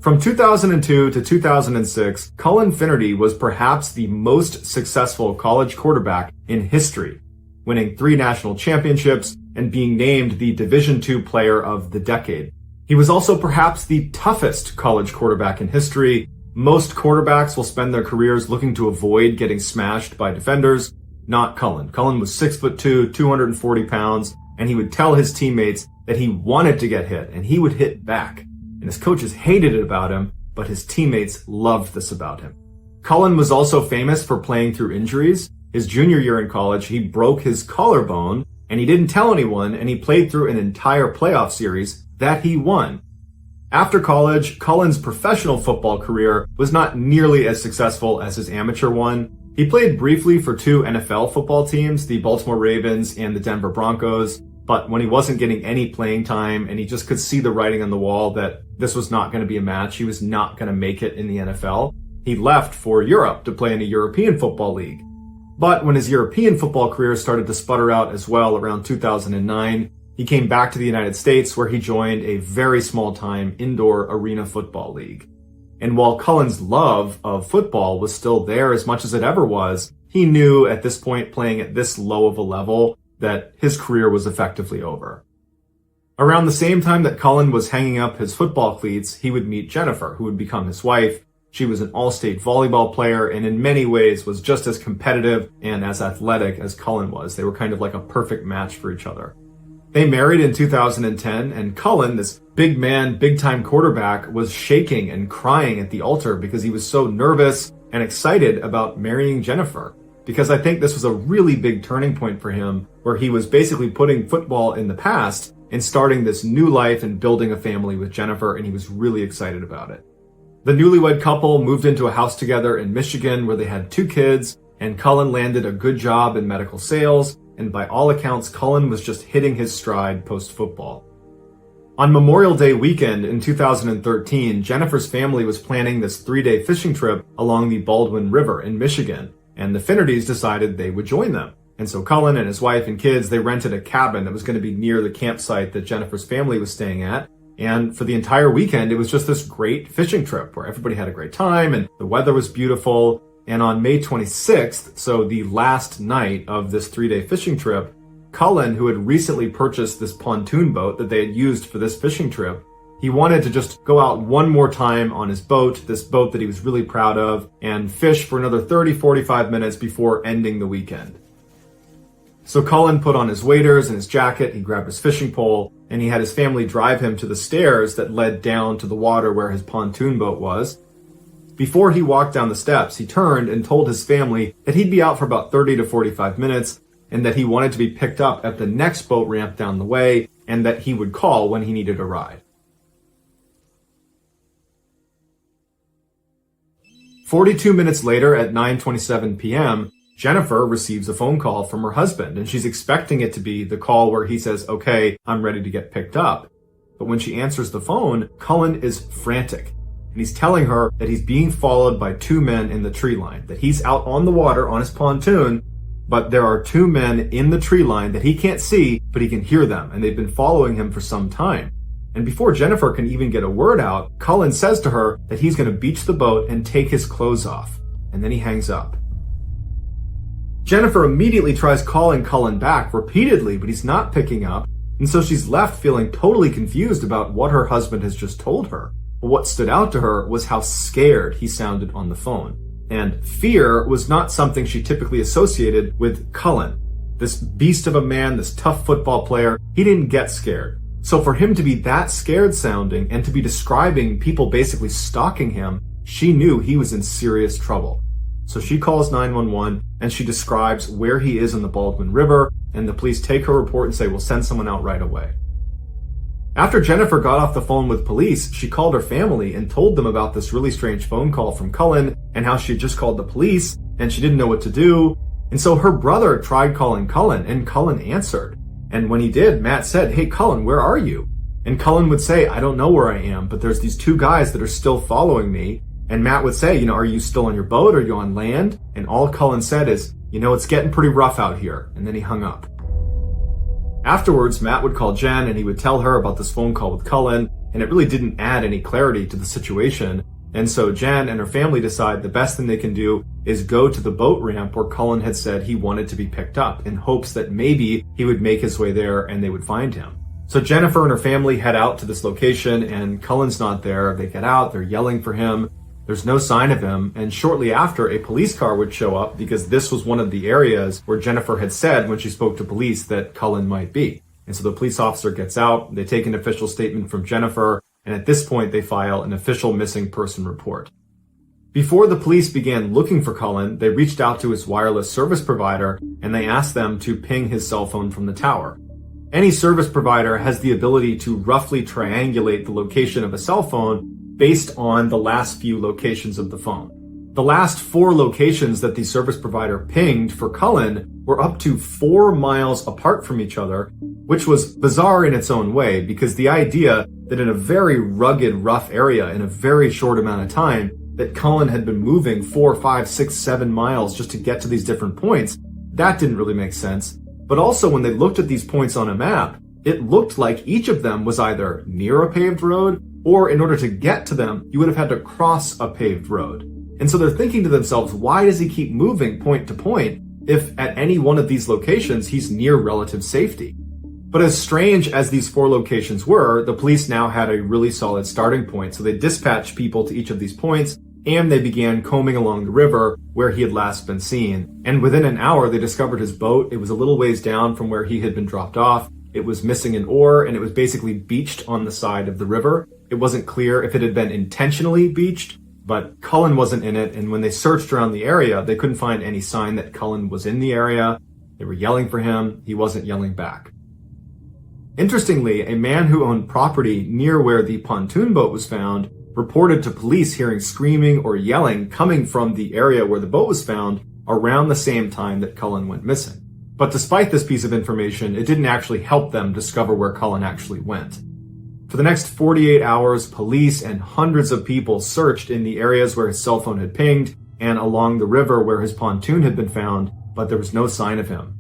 From 2002 to 2006, Cullen Finnerty was perhaps the most successful college quarterback in history, winning 3 national championships and being named the Division II Player of the Decade. He was also perhaps the toughest college quarterback in history. Most quarterbacks will spend their careers looking to avoid getting smashed by defenders. Not Cullen. Cullen was 6'2", 240 pounds, and he would tell his teammates that he wanted to get hit, and he would hit back. And his coaches hated it about him, but his teammates loved this about him. Cullen was also famous for playing through injuries. His junior year in college, he broke his collarbone, and he didn't tell anyone, and he played through an entire playoff series that he won. After college, Cullen's professional football career was not nearly as successful as his amateur one. He played briefly for 2 NFL football teams, the Baltimore Ravens and the Denver Broncos, but when he wasn't getting any playing time and he just could see the writing on the wall that this was not going to be a match, he was not going to make it in the NFL, he left for Europe to play in a European football league. But when his European football career started to sputter out as well around 2009, he came back to the United States where he joined a very small-time indoor arena football league. And while Cullen's love of football was still there as much as it ever was, he knew at this point, playing at this low of a level, that his career was effectively over. Around the same time that Cullen was hanging up his football cleats, he would meet Jennifer, who would become his wife. She was an all-state volleyball player and in many ways was just as competitive and as athletic as Cullen was. They were kind of like a perfect match for each other. They married in 2010, and Cullen, this big man, big-time quarterback, was shaking and crying at the altar because he was so nervous and excited about marrying Jennifer. Because I think this was a really big turning point for him, where he was basically putting football in the past and starting this new life and building a family with Jennifer, and he was really excited about it. The newlywed couple moved into a house together in Michigan where they had 2 kids, and Cullen landed a good job in medical sales, and by all accounts, Cullen was just hitting his stride post-football. On Memorial Day weekend in 2013, Jennifer's family was planning this 3-day fishing trip along the Baldwin River in Michigan, and the Finnertys decided they would join them. And so Cullen and his wife and kids, they rented a cabin that was going to be near the campsite that Jennifer's family was staying at. And for the entire weekend, it was just this great fishing trip where everybody had a great time and the weather was beautiful. And on May 26th, so the last night of this 3-day fishing trip, Cullen, who had recently purchased this pontoon boat that they had used for this fishing trip, he wanted to just go out one more time on his boat, this boat that he was really proud of, and fish for another 30-45 minutes before ending the weekend. So Cullen put on his waders and his jacket, he grabbed his fishing pole, and he had his family drive him to the stairs that led down to the water where his pontoon boat was. Before he walked down the steps, he turned and told his family that he'd be out for about 30 to 45 minutes and that he wanted to be picked up at the next boat ramp down the way and that he would call when he needed a ride. 42 minutes later at 9:27 p.m., Jennifer receives a phone call from her husband, and she's expecting it to be the call where he says, "Okay, I'm ready to get picked up." But when she answers the phone, Cullen is frantic, and he's telling her that he's being followed by 2 men in the tree line, that he's out on the water on his pontoon, but there are 2 men in the tree line that he can't see, but he can hear them, and they've been following him for some time. And before Jennifer can even get a word out, Cullen says to her that he's going to beach the boat and take his clothes off. And then he hangs up. Jennifer immediately tries calling Cullen back repeatedly, but he's not picking up. And so she's left feeling totally confused about what her husband has just told her. But what stood out to her was how scared he sounded on the phone. And fear was not something she typically associated with Cullen. This beast of a man, this tough football player, he didn't get scared. So for him to be that scared sounding and to be describing people basically stalking him, she knew he was in serious trouble. So she calls 911 and she describes where he is in the Baldwin River, and the police take her report and say, "We'll send someone out right away." After Jennifer got off the phone with police, she called her family and told them about this really strange phone call from Cullen and how she had just called the police and she didn't know what to do. And so her brother tried calling Cullen and Cullen answered. And when he did, Matt said, "Hey, Cullen, where are you?" And Cullen would say, "I don't know where I am, but there's these 2 guys that are still following me." And Matt would say, "Are you still on your boat? Are you on land?" And all Cullen said is, "It's getting pretty rough out here." And then he hung up. Afterwards, Matt would call Jen and he would tell her about this phone call with Cullen. and it really didn't add any clarity to the situation. And so Jen and her family decide the best thing they can do is go to the boat ramp where Cullen had said he wanted to be picked up, in hopes that maybe he would make his way there and they would find him. So Jennifer and her family head out to this location, and Cullen's not there. They get out, they're yelling for him. There's no sign of him, and shortly after, a police car would show up because this was one of the areas where Jennifer had said when she spoke to police that Cullen might be. And so the police officer gets out, they take an official statement from Jennifer, and at this point they file an official missing person report. Before the police began looking for Cullen, they reached out to his wireless service provider and they asked them to ping his cell phone from the tower. Any service provider has the ability to roughly triangulate the location of a cell phone based on the last few locations of the phone. The last 4 locations that the service provider pinged for Cullen were up to 4 miles apart from each other, which was bizarre in its own way, because the idea that in a very rugged, rough area in a very short amount of time, that Cullen had been moving 4, 5, 6, 7 miles just to get to these different points, that didn't really make sense. But also when they looked at these points on a map, it looked like each of them was either near a paved road, or in order to get to them, you would have had to cross a paved road. And so they're thinking to themselves, why does he keep moving point to point if at any one of these locations he's near relative safety? But as strange as these 4 locations were, the police now had a really solid starting point. So they dispatched people to each of these points, and they began combing along the river where he had last been seen. And within an hour, they discovered his boat. It was a little ways down from where he had been dropped off. It was missing an oar, and it was basically beached on the side of the river. It wasn't clear if it had been intentionally beached, but Cullen wasn't in it, and when they searched around the area, they couldn't find any sign that Cullen was in the area. They were yelling for him. He wasn't yelling back. Interestingly, a man who owned property near where the pontoon boat was found reported to police hearing screaming or yelling coming from the area where the boat was found around the same time that Cullen went missing. But despite this piece of information, it didn't actually help them discover where Cullen actually went. For the next 48 hours, police and hundreds of people searched in the areas where his cell phone had pinged and along the river where his pontoon had been found, but there was no sign of him.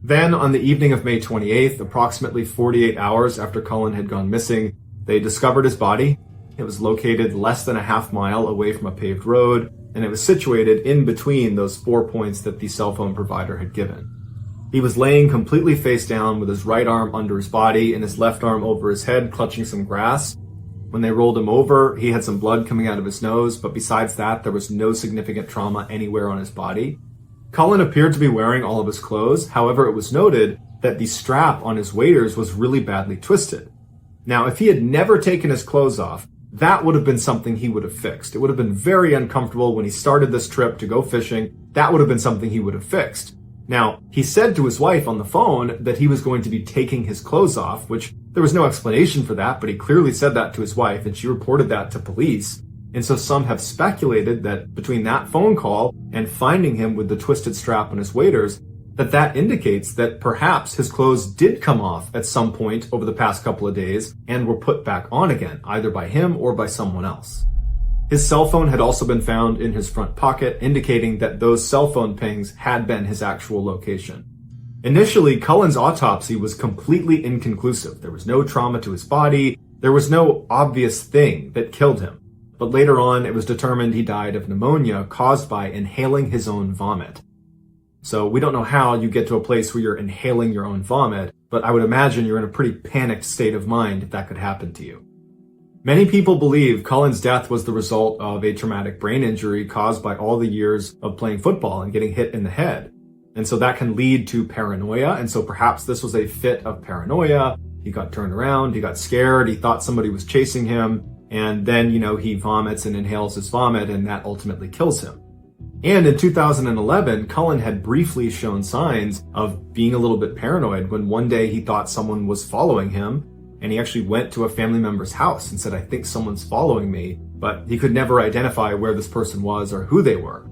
Then, on the evening of May 28th, approximately 48 hours after Cullen had gone missing, they discovered his body. It was located less than a half mile away from a paved road, and it was situated in between those 4 points that the cell phone provider had given. He was laying completely face down with his right arm under his body and his left arm over his head, clutching some grass. When they rolled him over, he had some blood coming out of his nose, but besides that, there was no significant trauma anywhere on his body. Cullen appeared to be wearing all of his clothes. However, it was noted that the strap on his waders was really badly twisted. Now, if he had never taken his clothes off, that would have been something he would have fixed. It would have been very uncomfortable when he started this trip to go fishing. That would have been something he would have fixed. Now, he said to his wife on the phone that he was going to be taking his clothes off, which there was no explanation for that, but he clearly said that to his wife, and she reported that to police. And so some have speculated that between that phone call and finding him with the twisted strap on his waders, that indicates that perhaps his clothes did come off at some point over the past couple of days and were put back on again, either by him or by someone else. His cell phone had also been found in his front pocket, indicating that those cell phone pings had been his actual location. Initially, Cullen's autopsy was completely inconclusive. There was no trauma to his body. There was no obvious thing that killed him. But later on, it was determined he died of pneumonia caused by inhaling his own vomit. So we don't know how you get to a place where you're inhaling your own vomit, but I would imagine you're in a pretty panicked state of mind if that could happen to you. Many people believe Cullen's death was the result of a traumatic brain injury caused by all the years of playing football and getting hit in the head. And so that can lead to paranoia, and so perhaps this was a fit of paranoia. He got turned around, he got scared, he thought somebody was chasing him, and then, he vomits and inhales his vomit, and that ultimately kills him. And in 2011, Cullen had briefly shown signs of being a little bit paranoid when one day he thought someone was following him, and he actually went to a family member's house and said, "I think someone's following me," but he could never identify where this person was or who they were.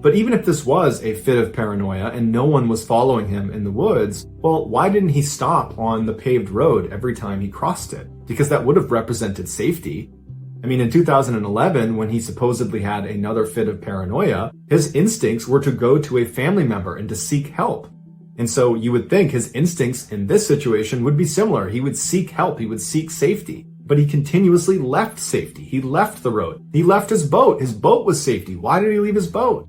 But even if this was a fit of paranoia and no one was following him in the woods, well, why didn't he stop on the paved road every time he crossed it? Because that would have represented safety. I mean, in 2011, when he supposedly had another fit of paranoia, his instincts were to go to a family member and to seek help. And so you would think his instincts in this situation would be similar. He would seek help. He would seek safety. but he continuously left safety. He left the road. He left his boat. His boat was safety. Why did he leave his boat?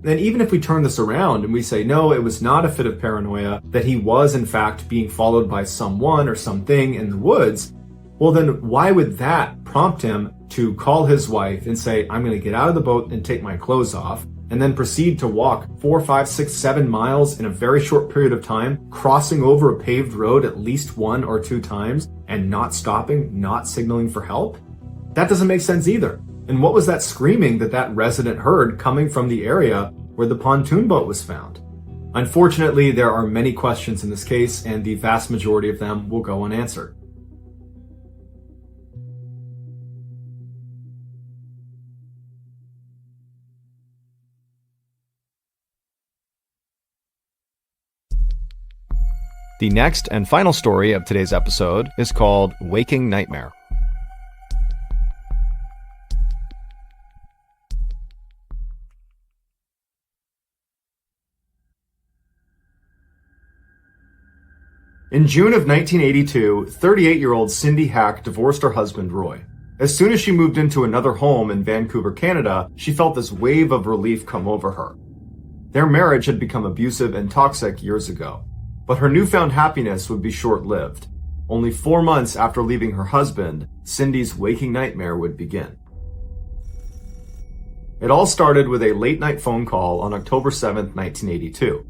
And even if we turn this around and we say, no, it was not a fit of paranoia, that he was in fact being followed by someone or something in the woods, well then why would that prompt him to call his wife and say, I'm going to get out of the boat and take my clothes off, and then proceed to walk 4, 5, 6, 7 miles in a very short period of time, crossing over a paved road at least 1 or 2 times and not stopping, not signaling for help? That doesn't make sense either. And what was that screaming that resident heard coming from the area where the pontoon boat was found? Unfortunately, there are many questions in this case, and the vast majority of them will go unanswered. The next and final story of today's episode is called Waking Nightmare. In June of 1982, 38-year-old Cindy Hack divorced her husband, Roy. As soon as she moved into another home in Vancouver, Canada, she felt this wave of relief come over her. Their marriage had become abusive and toxic years ago, but her newfound happiness would be short-lived. Only 4 months after leaving her husband, Cindy's waking nightmare would begin. It all started with a late-night phone call on October 7th, 1982.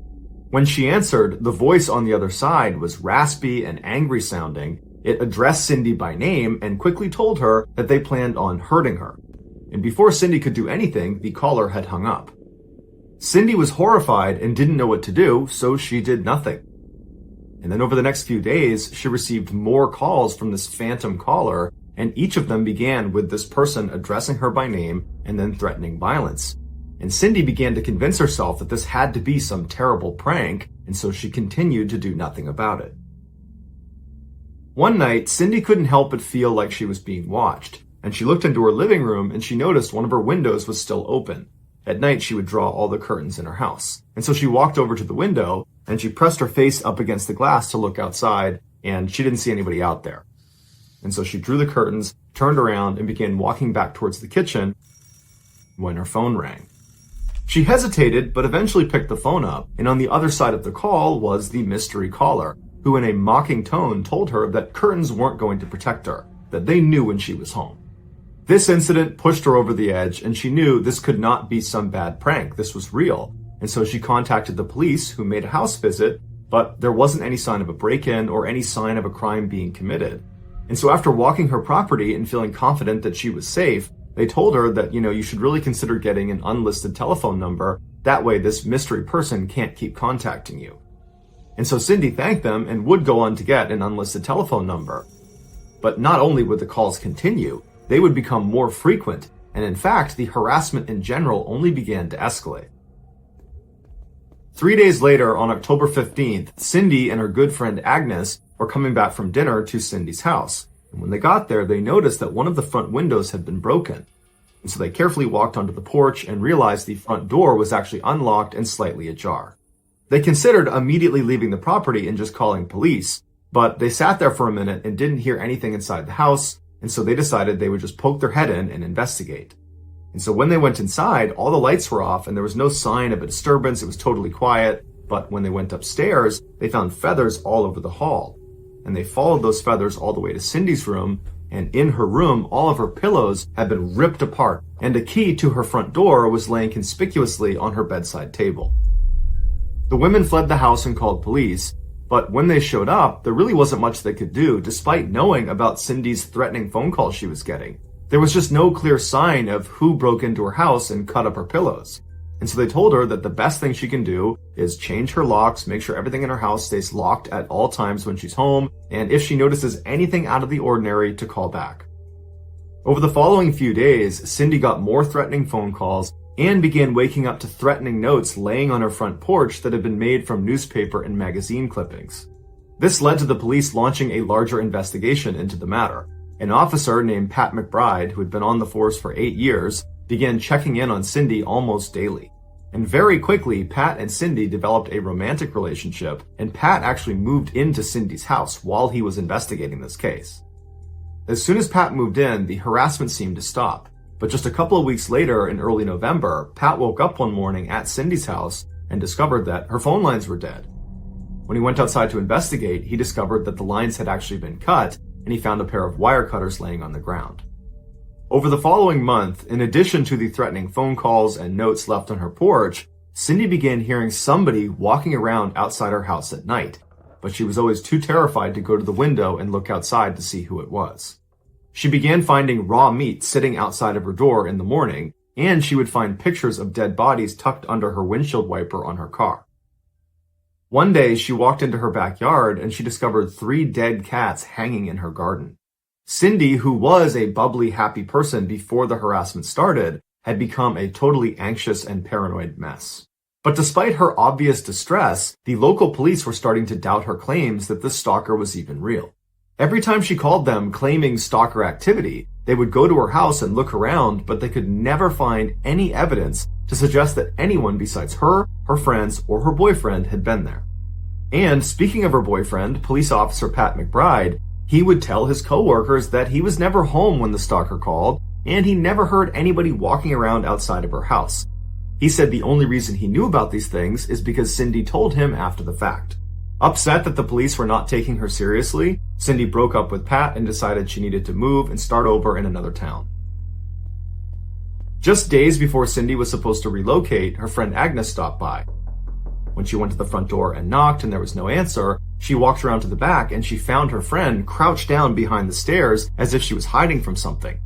When she answered, the voice on the other side was raspy and angry sounding. It addressed Cindy by name and quickly told her that they planned on hurting her. And before Cindy could do anything, the caller had hung up. Cindy was horrified and didn't know what to do, so she did nothing. And then over the next few days, she received more calls from this phantom caller, and each of them began with this person addressing her by name and then threatening violence. And Cindy began to convince herself that this had to be some terrible prank, and so she continued to do nothing about it. One night, Cindy couldn't help but feel like she was being watched, and she looked into her living room and she noticed one of her windows was still open. At night, she would draw all the curtains in her house. And so she walked over to the window and she pressed her face up against the glass to look outside, and she didn't see anybody out there. And so she drew the curtains, turned around, and began walking back towards the kitchen when her phone rang. She hesitated, but eventually picked the phone up, and on the other side of the call was the mystery caller, who in a mocking tone told her that curtains weren't going to protect her, that they knew when she was home. This incident pushed her over the edge, and she knew this could not be some bad prank. This was real. And so she contacted the police, who made a house visit, but there wasn't any sign of a break-in or any sign of a crime being committed. And so after walking her property and feeling confident that she was safe, they told her that, you should really consider getting an unlisted telephone number. That way this mystery person can't keep contacting you. And so Cindy thanked them and would go on to get an unlisted telephone number. But not only would the calls continue, they would become more frequent, and in fact, the harassment in general only began to escalate. 3 days later, on October 15th, Cindy and her good friend Agnes were coming back from dinner to Cindy's house. And when they got there, they noticed that one of the front windows had been broken. And so they carefully walked onto the porch and realized the front door was actually unlocked and slightly ajar. They considered immediately leaving the property and just calling police, but they sat there for a minute and didn't hear anything inside the house, and so they decided they would just poke their head in and investigate. And so when they went inside, all the lights were off and there was no sign of a disturbance. It was totally quiet. But when they went upstairs, they found feathers all over the hall. And they followed those feathers all the way to Cindy's room, and in her room, all of her pillows had been ripped apart, and a key to her front door was laying conspicuously on her bedside table. The women fled the house and called police, but when they showed up, there really wasn't much they could do, despite knowing about Cindy's threatening phone calls she was getting. There was just no clear sign of who broke into her house and cut up her pillows. And so they told her that the best thing she can do is change her locks, make sure everything in her house stays locked at all times when she's home, and if she notices anything out of the ordinary, to call back. Over the following few days, Cindy got more threatening phone calls and began waking up to threatening notes laying on her front porch that had been made from newspaper and magazine clippings. This led to the police launching a larger investigation into the matter. An officer named Pat McBride, who had been on the force for 8 years, began checking in on Cindy almost daily. And very quickly, Pat and Cindy developed a romantic relationship, and Pat actually moved into Cindy's house while he was investigating this case. As soon as Pat moved in, the harassment seemed to stop. But just a couple of weeks later, in early November, Pat woke up one morning at Cindy's house and discovered that her phone lines were dead. When he went outside to investigate, he discovered that the lines had actually been cut, and he found a pair of wire cutters laying on the ground. Over the following month, in addition to the threatening phone calls and notes left on her porch, Cindy began hearing somebody walking around outside her house at night, but she was always too terrified to go to the window and look outside to see who it was. She began finding raw meat sitting outside of her door in the morning, and she would find pictures of dead bodies tucked under her windshield wiper on her car. One day, she walked into her backyard and she discovered 3 dead cats hanging in her garden. Cindy, who was a bubbly, happy person before the harassment started, had become a totally anxious and paranoid mess. But despite her obvious distress, the local police were starting to doubt her claims that the stalker was even real. Every time she called them claiming stalker activity, they would go to her house and look around, but they could never find any evidence to suggest that anyone besides her, her friends, or her boyfriend had been there. And speaking of her boyfriend, police officer Pat McBride, he would tell his coworkers that he was never home when the stalker called, and he never heard anybody walking around outside of her house. He said the only reason he knew about these things is because Cindy told him after the fact. Upset that the police were not taking her seriously, Cindy broke up with Pat and decided she needed to move and start over in another town. Just days before Cindy was supposed to relocate, her friend Agnes stopped by. When she went to the front door and knocked and there was no answer, she walked around to the back and she found her friend crouched down behind the stairs as if she was hiding from something.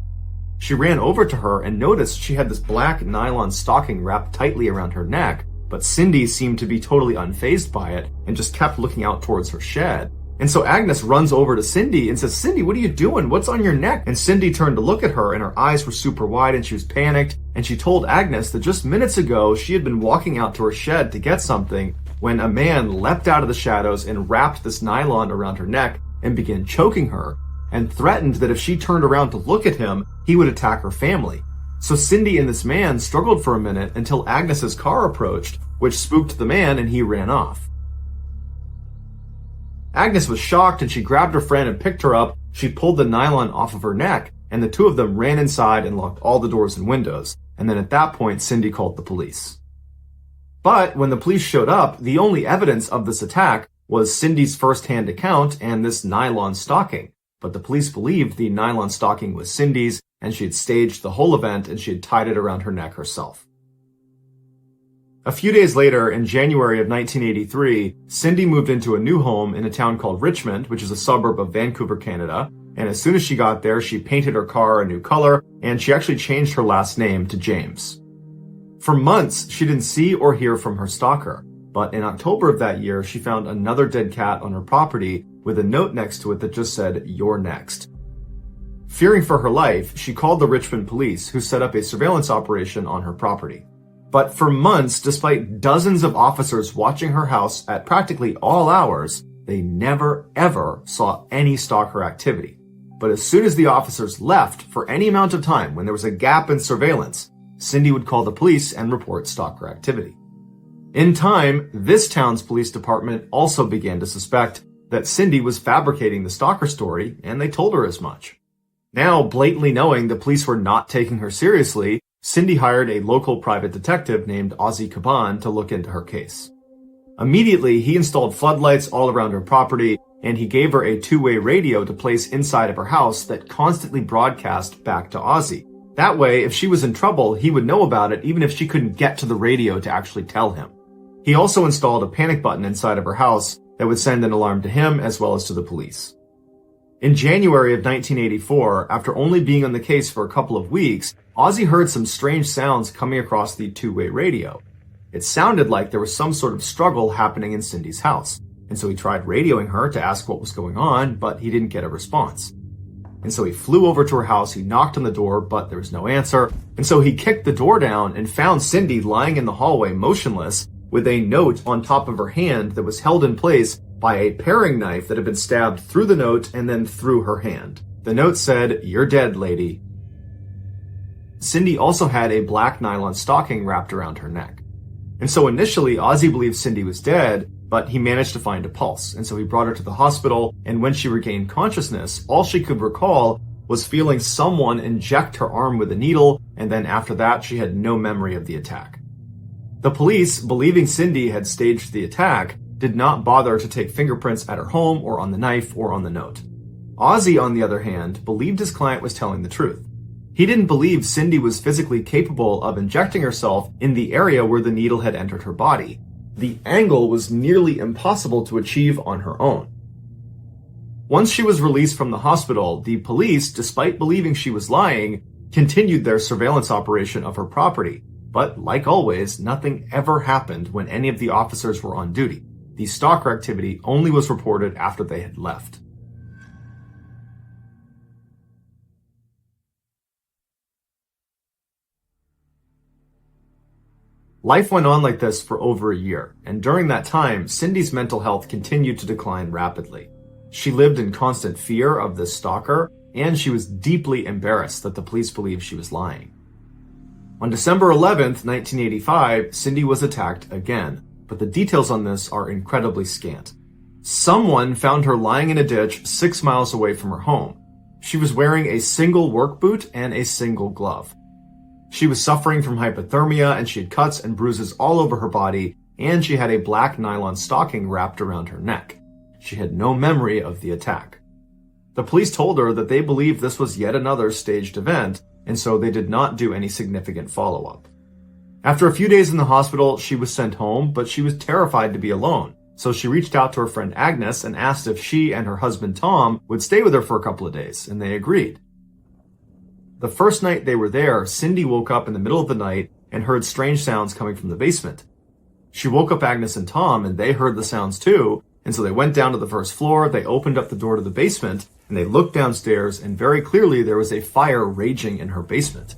She ran over to her and noticed she had this black nylon stocking wrapped tightly around her neck, but Cindy seemed to be totally unfazed by it and just kept looking out towards her shed. And so Agnes runs over to Cindy and says, "Cindy, what are you doing? What's on your neck?" And Cindy turned to look at her and her eyes were super wide and she was panicked. And she told Agnes that just minutes ago she had been walking out to her shed to get something when a man leapt out of the shadows and wrapped this nylon around her neck and began choking her and threatened that if she turned around to look at him, he would attack her family. So Cindy and this man struggled for a minute until Agnes's car approached, which spooked the man and he ran off. Agnes was shocked and she grabbed her friend and picked her up. She pulled the nylon off of her neck and the two of them ran inside and locked all the doors and windows. And then at that point, Cindy called the police. But when the police showed up, the only evidence of this attack was Cindy's first-hand account and this nylon stocking. But the police believed the nylon stocking was Cindy's and she had staged the whole event and she had tied it around her neck herself. A few days later, in January of 1983, Cindy moved into a new home in a town called Richmond, which is a suburb of Vancouver, Canada. And as soon as she got there, she painted her car a new color and she actually changed her last name to James. For months, she didn't see or hear from her stalker. But in October of that year, she found another dead cat on her property with a note next to it that just said, "You're next." Fearing for her life, she called the Richmond police, who set up a surveillance operation on her property. But for months, despite dozens of officers watching her house at practically all hours, they never ever saw any stalker activity. But as soon as the officers left for any amount of time, when there was a gap in surveillance, Cindy would call the police and report stalker activity. In time, this town's police department also began to suspect that Cindy was fabricating the stalker story, and they told her as much. Now, blatantly knowing the police were not taking her seriously, Cindy hired a local private detective named Ozzy Caban to look into her case. Immediately, he installed floodlights all around her property, and he gave her a two-way radio to place inside of her house that constantly broadcast back to Ozzy. That way, if she was in trouble, he would know about it even if she couldn't get to the radio to actually tell him. He also installed a panic button inside of her house that would send an alarm to him as well as to the police. In January of 1984, after only being on the case for a couple of weeks, Ozzy heard some strange sounds coming across the two-way radio. It sounded like there was some sort of struggle happening in Cindy's house, and so he tried radioing her to ask what was going on, but he didn't get a response. And so he flew over to her house, he knocked on the door, but there was no answer, and so he kicked the door down and found Cindy lying in the hallway motionless with a note on top of her hand that was held in place by a paring knife that had been stabbed through the note and then through her hand. The note said, "You're dead, lady." Cindy also had a black nylon stocking wrapped around her neck. And so initially, Ozzy believed Cindy was dead, but he managed to find a pulse. And so he brought her to the hospital, and when she regained consciousness, all she could recall was feeling someone inject her arm with a needle, and then after that, she had no memory of the attack. The police, believing Cindy had staged the attack, did not bother to take fingerprints at her home or on the knife or on the note. Ozzy, on the other hand, believed his client was telling the truth. He didn't believe Cindy was physically capable of injecting herself in the area where the needle had entered her body. The angle was nearly impossible to achieve on her own. Once she was released from the hospital, the police, despite believing she was lying, continued their surveillance operation of her property. But like always, nothing ever happened when any of the officers were on duty. The stalker activity only was reported after they had left. Life went on like this for over a year, and during that time, Cindy's mental health continued to decline rapidly. She lived in constant fear of this stalker, and she was deeply embarrassed that the police believed she was lying. On December 11th, 1985, Cindy was attacked again, but the details on this are incredibly scant. Someone found her lying in a ditch 6 miles away from her home. She was wearing a single work boot and a single glove. She was suffering from hypothermia, and she had cuts and bruises all over her body, and she had a black nylon stocking wrapped around her neck. She had no memory of the attack. The police told her that they believed this was yet another staged event, and so they did not do any significant follow-up. After a few days in the hospital, she was sent home, but she was terrified to be alone, so she reached out to her friend Agnes and asked if she and her husband Tom would stay with her for a couple of days, and they agreed. The first night they were there, Cindy woke up in the middle of the night and heard strange sounds coming from the basement. She woke up Agnes and Tom, and they heard the sounds too, and so they went down to the first floor, they opened up the door to the basement, and they looked downstairs, and very clearly there was a fire raging in her basement.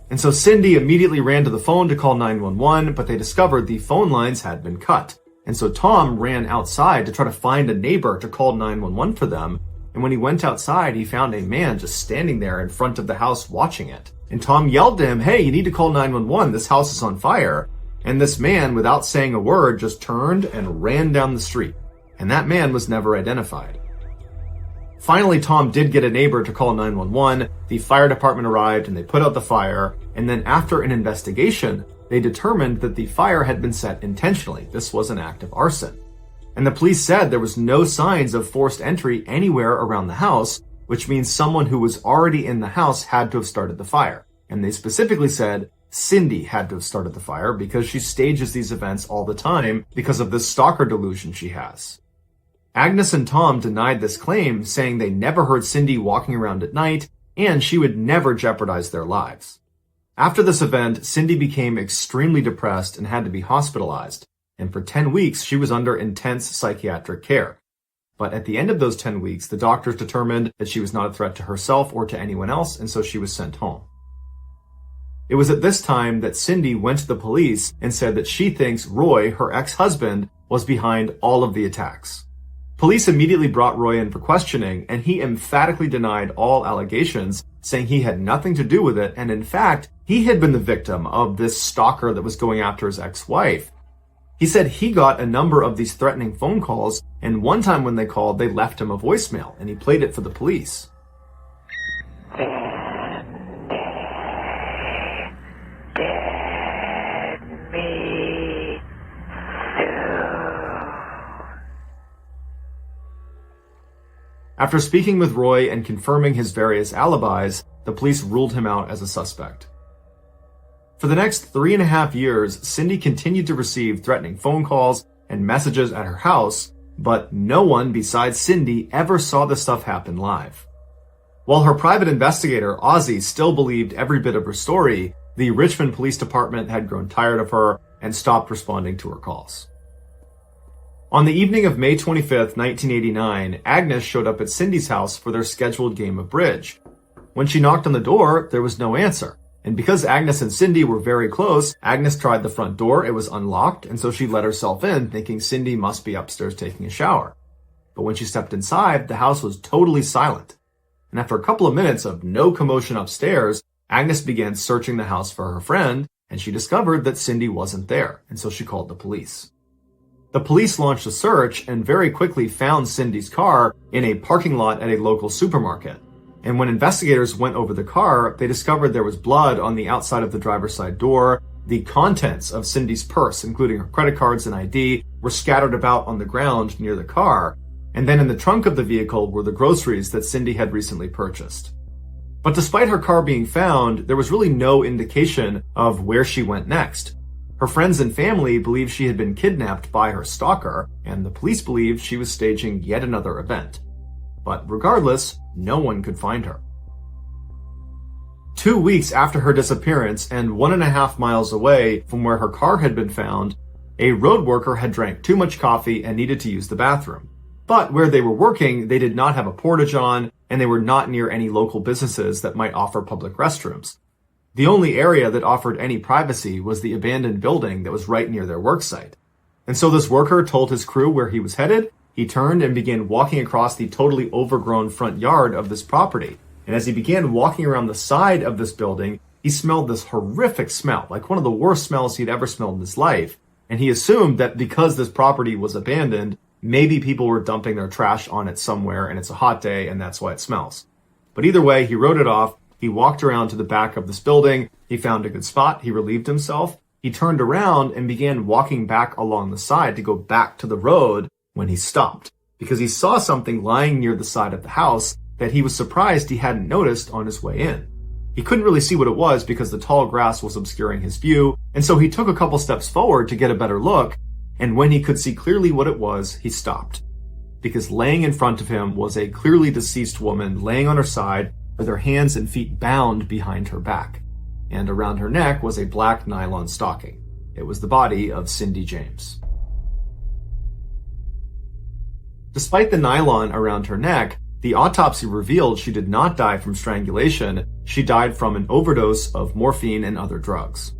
And so Cindy immediately ran to the phone to call 911, but they discovered the phone lines had been cut. And so Tom ran outside to try to find a neighbor to call 911 for them, and when he went outside, he found a man just standing there in front of the house watching it. And Tom yelled to him, "Hey, you need to call 911, this house is on fire." And this man, without saying a word, just turned and ran down the street. And that man was never identified. Finally, Tom did get a neighbor to call 911, the fire department arrived and they put out the fire, and then after an investigation, they determined that the fire had been set intentionally. This was an act of arson. And the police said there was no signs of forced entry anywhere around the house, which means someone who was already in the house had to have started the fire. And they specifically said Cindy had to have started the fire because she stages these events all the time because of this stalker delusion she has. Agnes and Tom denied this claim, saying they never heard Cindy walking around at night, and she would never jeopardize their lives. After this event, Cindy became extremely depressed and had to be hospitalized. And for 10 weeks, she was under intense psychiatric care. But at the end of those 10 weeks, the doctors determined that she was not a threat to herself or to anyone else, and so she was sent home. It was at this time that Cindy went to the police and said that she thinks Roy, her ex-husband, was behind all of the attacks. Police immediately brought Roy in for questioning, and he emphatically denied all allegations, saying he had nothing to do with it, and in fact, he had been the victim of this stalker that was going after his ex-wife. He said he got a number of these threatening phone calls, and one time when they called, they left him a voicemail, and he played it for the police. After speaking with Roy and confirming his various alibis, the police ruled him out as a suspect. For the next 3.5 years, Cindy continued to receive threatening phone calls and messages at her house, but no one besides Cindy ever saw this stuff happen live. While her private investigator, Ozzy, still believed every bit of her story, the Richmond Police Department had grown tired of her and stopped responding to her calls. On the evening of May 25th, 1989, Agnes showed up at Cindy's house for their scheduled game of bridge. When she knocked on the door, there was no answer. And because Agnes and Cindy were very close, Agnes tried the front door, it was unlocked, and so she let herself in, thinking Cindy must be upstairs taking a shower. But when she stepped inside, the house was totally silent. And after a couple of minutes of no commotion upstairs, Agnes began searching the house for her friend, and she discovered that Cindy wasn't there, and so she called the police. The police launched a search and very quickly found Cindy's car in a parking lot at a local supermarket. And when investigators went over the car, they discovered there was blood on the outside of the driver's side door. The contents of Cindy's purse, including her credit cards and ID, were scattered about on the ground near the car. And then in the trunk of the vehicle were the groceries that Cindy had recently purchased. But despite her car being found, there was really no indication of where she went next. Her friends and family believed she had been kidnapped by her stalker, and the police believed she was staging yet another event. But regardless, no one could find her. 2 weeks after her disappearance, and 1.5 miles away from where her car had been found, a road worker had drank too much coffee and needed to use the bathroom. But where they were working, they did not have a portage on, and they were not near any local businesses that might offer public restrooms. The only area that offered any privacy was the abandoned building that was right near their work site. And so this worker told his crew where he was headed. He turned and began walking across the totally overgrown front yard of this property. And as he began walking around the side of this building, he smelled this horrific smell, like one of the worst smells he'd ever smelled in his life. And he assumed that because this property was abandoned, maybe people were dumping their trash on it somewhere and it's a hot day and that's why it smells. But either way, he wrote it off. He walked around to the back of this building. He found a good spot. He relieved himself. He turned around and began walking back along the side to go back to the road when he stopped, because he saw something lying near the side of the house that he was surprised he hadn't noticed on his way in. He couldn't really see what it was because the tall grass was obscuring his view, and so he took a couple steps forward to get a better look, and when he could see clearly what it was, he stopped. Because laying in front of him was a clearly deceased woman laying on her side with her hands and feet bound behind her back. And around her neck was a black nylon stocking. It was the body of Cindy James. Despite the nylon around her neck, the autopsy revealed she did not die from strangulation. She died from an overdose of morphine and other drugs.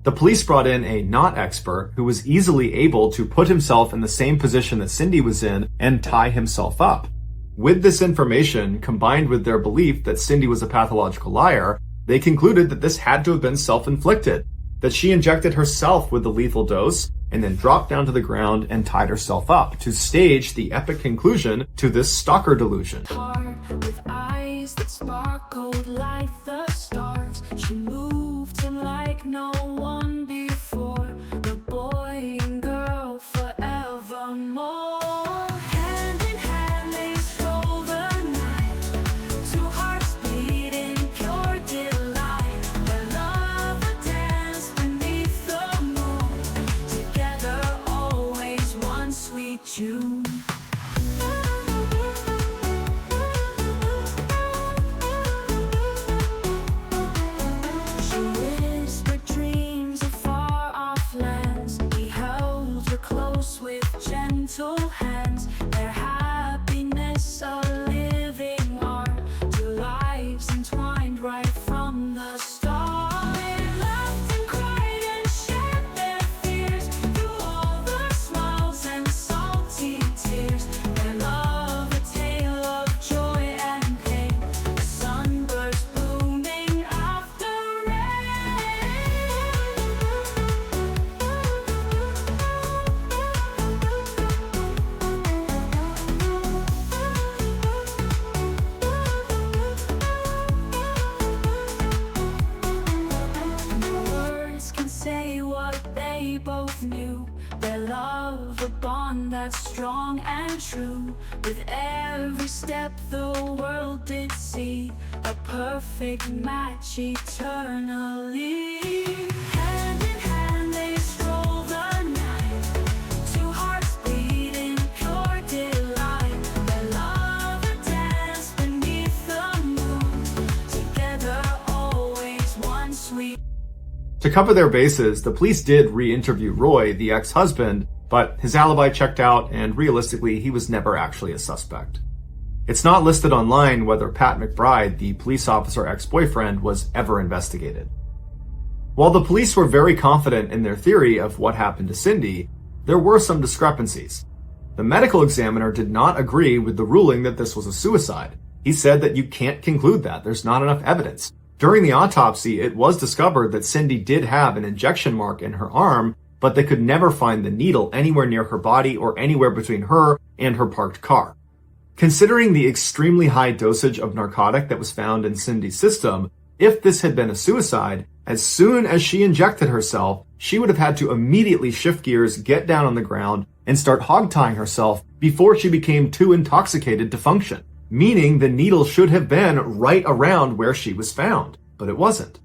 The police brought in a not expert who was easily able to put himself in the same position that Cindy was in and tie himself up. With this information, combined with their belief that Cindy was a pathological liar, they concluded that this had to have been self-inflicted, that she injected herself with the lethal dose and then dropped down to the ground and tied herself up to stage the epic conclusion to this stalker delusion. With eyes that sparkled like the stars, she moved him like no one before, the boy and girl forevermore. Hand in hand they stroll the night, two hearts beating pure delight, their love a dance beneath the moon, together always one sweet June. Hands, their happiness a living art, two lives entwined right from the start. They laughed and cried and shared their fears through all the smiles and salty tears. Their love a tale of joy and pain, the sunburst blooming after say what they both knew, their love a bond that's strong and true. With every step the world did see a perfect match eternally. Hand in hand they stroll the night, two hearts beating pure delight, their love a dance beneath the moon, together always one sweet. To cover their bases, the police did re-interview Roy, the ex-husband, but his alibi checked out and realistically he was never actually a suspect. It's not listed online whether Pat McBride, the police officer ex-boyfriend, was ever investigated. While the police were very confident in their theory of what happened to Cindy, there were some discrepancies. The medical examiner did not agree with the ruling that this was a suicide. He said that you can't conclude that, there's not enough evidence. During the autopsy, it was discovered that Cindy did have an injection mark in her arm, but they could never find the needle anywhere near her body or anywhere between her and her parked car. Considering the extremely high dosage of narcotic that was found in Cindy's system, if this had been a suicide, as soon as she injected herself, she would have had to immediately shift gears, get down on the ground, and start hog-tying herself before she became too intoxicated to function, meaning the needle should have been right around where she was found, but it wasn't.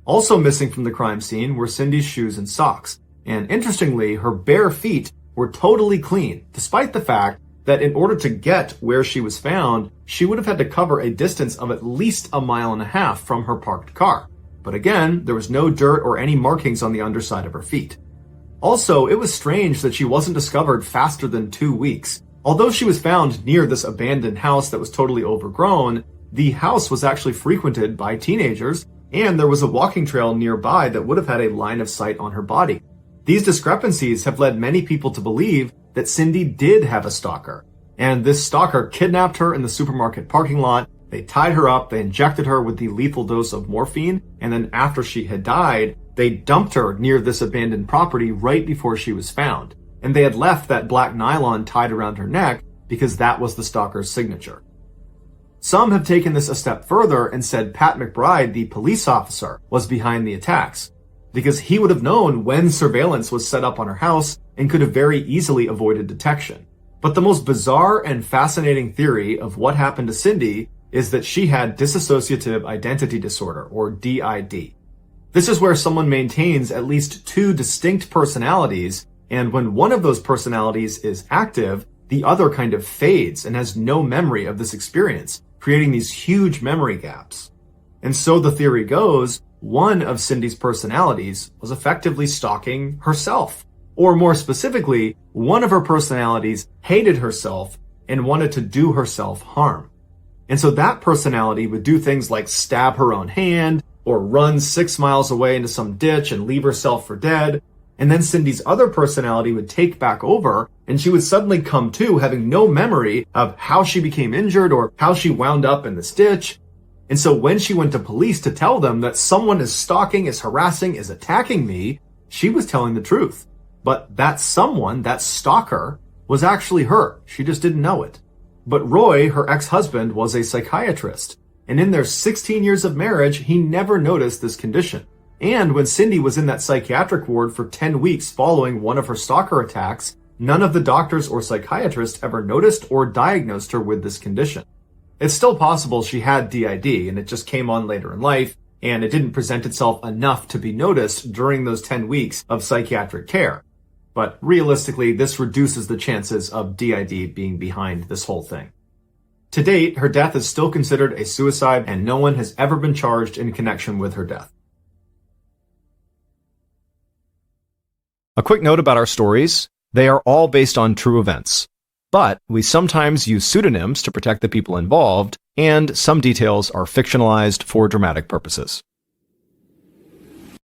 Also missing from the crime scene were Cindy's shoes and socks, and interestingly, her bare feet were totally clean, despite the fact that in order to get where she was found, she would have had to cover a distance of at least 1.5 miles from her parked car. But again, there was no dirt or any markings on the underside of her feet. Also, it was strange that she wasn't discovered faster than 2 weeks. Although she was found near this abandoned house that was totally overgrown, the house was actually frequented by teenagers, and there was a walking trail nearby that would have had a line of sight on her body. These discrepancies have led many people to believe that Cindy did have a stalker, and this stalker kidnapped her in the supermarket parking lot. They tied her up, they injected her with the lethal dose of morphine, and then after she had died, they dumped her near this abandoned property right before she was found. And they had left that black nylon tied around her neck because that was the stalker's signature. Some have taken this a step further and said Pat McBride, the police officer, was behind the attacks, because he would have known when surveillance was set up on her house and could have very easily avoided detection. But the most bizarre and fascinating theory of what happened to Cindy is that she had dissociative identity disorder, or DID. This is where someone maintains at least 2 distinct personalities, and when one of those personalities is active, the other kind of fades and has no memory of this experience, creating these huge memory gaps. And so the theory goes, one of Cindy's personalities was effectively stalking herself. Or more specifically, one of her personalities hated herself and wanted to do herself harm. And so that personality would do things like stab her own hand, or run 6 miles away into some ditch and leave herself for dead. And then Cindy's other personality would take back over, and she would suddenly come to having no memory of how she became injured or how she wound up in this ditch. And so when she went to police to tell them that someone is stalking, is harassing, is attacking me, she was telling the truth. But that someone, that stalker, was actually her. She just didn't know it. But Roy, her ex-husband, was a psychiatrist. And in their 16 years of marriage, he never noticed this condition. And when Cindy was in that psychiatric ward for 10 weeks following one of her stalker attacks, none of the doctors or psychiatrists ever noticed or diagnosed her with this condition. It's still possible she had DID and it just came on later in life, and it didn't present itself enough to be noticed during those 10 weeks of psychiatric care. But realistically, this reduces the chances of DID being behind this whole thing. To date, her death is still considered a suicide, and no one has ever been charged in connection with her death. A quick note about our stories. They are all based on true events, but we sometimes use pseudonyms to protect the people involved, and some details are fictionalized for dramatic purposes.